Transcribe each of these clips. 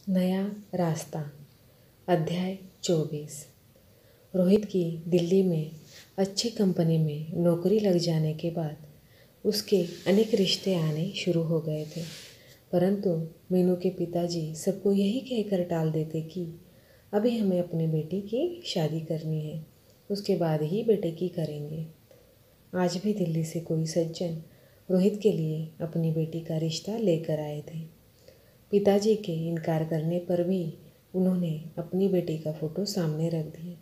नया रास्ता। अध्याय 24। रोहित की दिल्ली में अच्छी कंपनी में नौकरी लग जाने के बाद उसके अनेक रिश्ते आने शुरू हो गए थे, परंतु मीनू के पिताजी सबको यही कहकर टाल देते कि अभी हमें अपनी बेटी की शादी करनी है, उसके बाद ही बेटे की करेंगे। आज भी दिल्ली से कोई सज्जन रोहित के लिए अपनी बेटी का रिश्ता लेकर आए थे। पिताजी के इनकार करने पर भी उन्होंने अपनी बेटी का फोटो सामने रख दिया।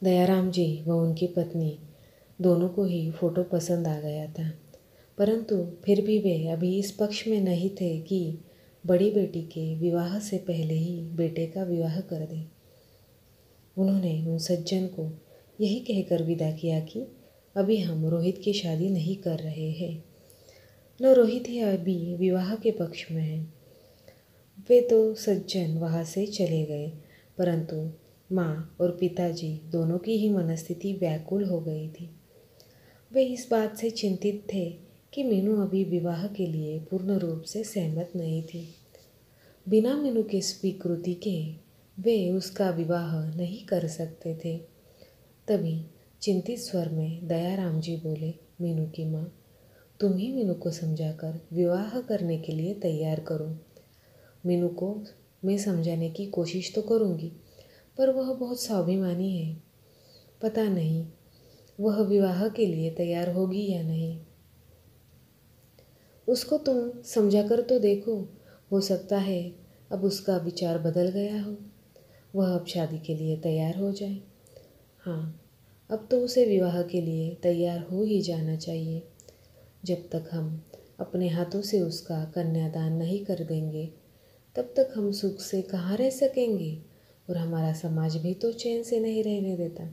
दयाराम जी व उनकी पत्नी दोनों को ही फोटो पसंद आ गया था, परंतु फिर भी वे अभी इस पक्ष में नहीं थे कि बड़ी बेटी के विवाह से पहले ही बेटे का विवाह कर दें। उन्होंने उन सज्जन को यही कहकर विदा किया कि अभी हम रोहित की शादी नहीं कर रहे हैं। न रोहित ही अभी विवाह के पक्ष में है। वे तो सज्जन वहाँ से चले गए, परंतु माँ और पिताजी दोनों की ही मनस्थिति व्याकुल हो गई थी। वे इस बात से चिंतित थे कि मीनू अभी विवाह के लिए पूर्ण रूप से सहमत नहीं थी। बिना मीनू की स्वीकृति के वे उसका विवाह नहीं कर सकते थे। तभी चिंतित स्वर में दयाराम जी बोले, मीनू की माँ, तुम ही मीनू को समझाकर विवाह करने के लिए तैयार करो। मीनू को मैं समझाने की कोशिश तो करूँगी, पर वह बहुत स्वाभिमानी है। पता नहीं वह विवाह के लिए तैयार होगी या नहीं। उसको तुम समझाकर तो देखो, हो सकता है अब उसका विचार बदल गया हो, वह अब शादी के लिए तैयार हो जाए। हाँ, अब तो उसे विवाह के लिए तैयार हो ही जाना चाहिए। जब तक हम अपने हाथों से उसका कन्यादान नहीं कर देंगे, तब तक हम सुख से कहाँ रह सकेंगे, और हमारा समाज भी तो चैन से नहीं रहने देता।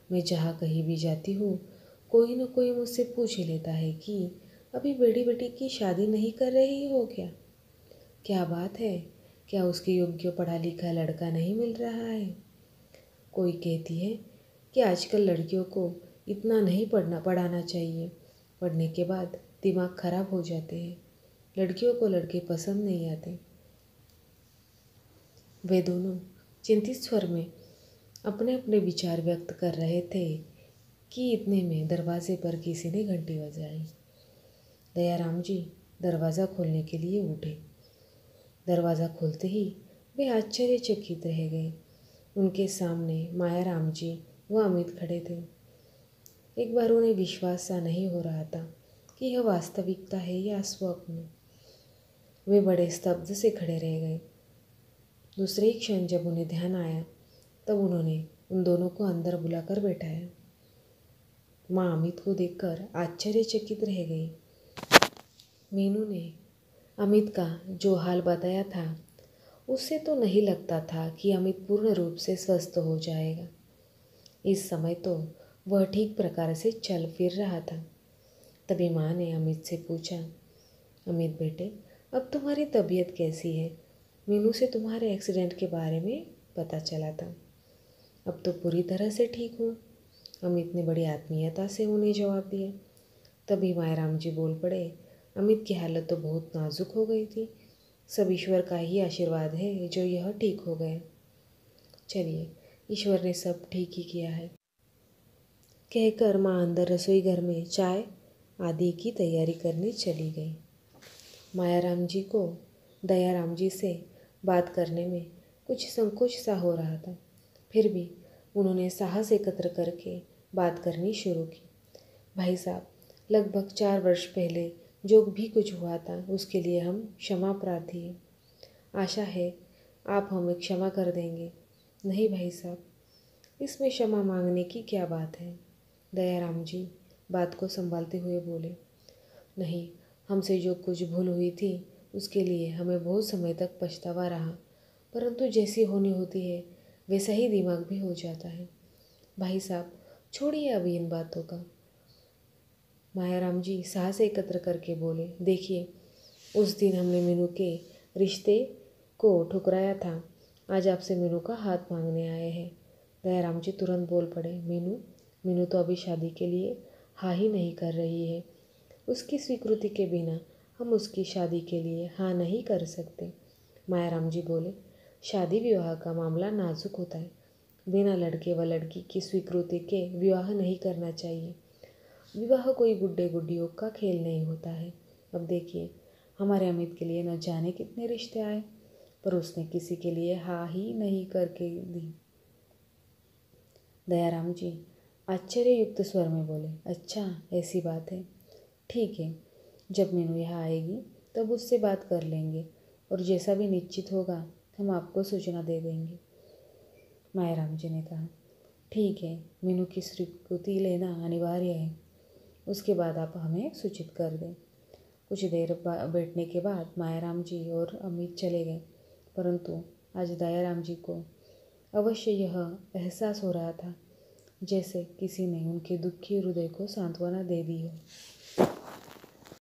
मैं जहाँ कहीं भी जाती हूँ, कोई न कोई मुझसे पूछ ही लेता है कि अभी बड़ी बेटी की शादी नहीं कर रही हो क्या? क्या बात है, क्या उसके योग्य पढ़ा लिखा लड़का नहीं मिल रहा है? कोई कहती है कि आजकल लड़कियों को इतना नहीं पढ़ाना चाहिए, पढ़ने के बाद दिमाग खराब हो जाते हैं, लड़कियों को लड़के पसंद नहीं आते। वे दोनों चिंतित स्वर में अपने अपने विचार व्यक्त कर रहे थे कि इतने में दरवाजे पर किसी ने घंटी बजाई। दयाराम जी दरवाज़ा खोलने के लिए उठे। दरवाज़ा खोलते ही वे आश्चर्यचकित रह गए। उनके सामने मायाराम जी व अमित खड़े थे। एक बार उन्हें विश्वास सा नहीं हो रहा था कि यह वास्तविकता है या स्वप्न। वे बड़े स्तब्ध से खड़े रह गए। दूसरे ही क्षण जब उन्हें ध्यान आया, तब उन्होंने उन दोनों को अंदर बुलाकर बैठाया। माँ अमित को देखकर आश्चर्यचकित रह गई। मीनू ने अमित का जो हाल बताया था, उससे तो नहीं लगता था कि अमित पूर्ण रूप से स्वस्थ हो जाएगा। इस समय तो वह ठीक प्रकार से चल फिर रहा था। तभी माँ ने अमित से पूछा, अमित बेटे, अब तुम्हारी तबीयत कैसी है? मीनू से तुम्हारे एक्सीडेंट के बारे में पता चला था। अब तो पूरी तरह से ठीक हूँ, अमित ने बड़ी आत्मीयता से उन्हें जवाब दिया। तभी मायाराम जी बोल पड़े, अमित की हालत तो बहुत नाजुक हो गई थी, सब ईश्वर का ही आशीर्वाद है जो यह ठीक हो गए। चलिए, ईश्वर ने सब ठीक ही किया है, कहकर माँ अंदर रसोई घर में चाय आदि की तैयारी करने चली गई। मायाराम जी को दयाराम जी से बात करने में कुछ संकोच सा हो रहा था, फिर भी उन्होंने साहस एकत्र करके बात करनी शुरू की। भाई साहब, लगभग 4 वर्ष पहले जो भी कुछ हुआ था उसके लिए हम क्षमा प्रार्थी हैं। आशा है आप हमें क्षमा कर देंगे। नहीं भाई साहब, इसमें क्षमा मांगने की क्या बात है? दयाराम जी बात को संभालते हुए बोले, नहीं, हमसे जो कुछ भूल हुई थी उसके लिए हमें बहुत समय तक पछतावा रहा, परंतु जैसी होनी होती है वैसा ही दिमाग भी हो जाता है। भाई साहब, छोड़िए अभी इन बातों का। मायाराम जी साहस एकत्र करके बोले, देखिए, उस दिन हमने मीनू के रिश्ते को ठुकराया था, आज आपसे मीनू का हाथ मांगने आए हैं। दयाराम जी तुरंत बोल पड़े, मीनू तो अभी शादी के लिए हाँ ही नहीं कर रही है। उसकी स्वीकृति के बिना हम उसकी शादी के लिए हाँ नहीं कर सकते। मायाराम जी बोले, शादी विवाह का मामला नाजुक होता है। बिना लड़के व लड़की की स्वीकृति के विवाह नहीं करना चाहिए। विवाह कोई गुड्डे गुड्डियों का खेल नहीं होता है। अब देखिए, हमारे अमित के लिए न जाने कितने रिश्ते आए, पर उसने किसी के लिए हाँ ही नहीं करके दी। दयाराम जी आश्चर्ययुक्त स्वर में बोले, अच्छा ऐसी बात है, ठीक है, जब मीनू यहाँ आएगी तब उससे बात कर लेंगे और जैसा भी निश्चित होगा हम आपको सूचना दे देंगे। मायाराम जी ने कहा, ठीक है, मीनू की स्वीकृति लेना अनिवार्य है, उसके बाद आप हमें सूचित कर दें। कुछ देर बैठने के बाद मायाराम जी और अमित चले गए, परंतु आज दयाराम जी को अवश्य यह एहसास हो रहा था जैसे किसी ने उनके दुखी हृदय को सांत्वना दे दी हो।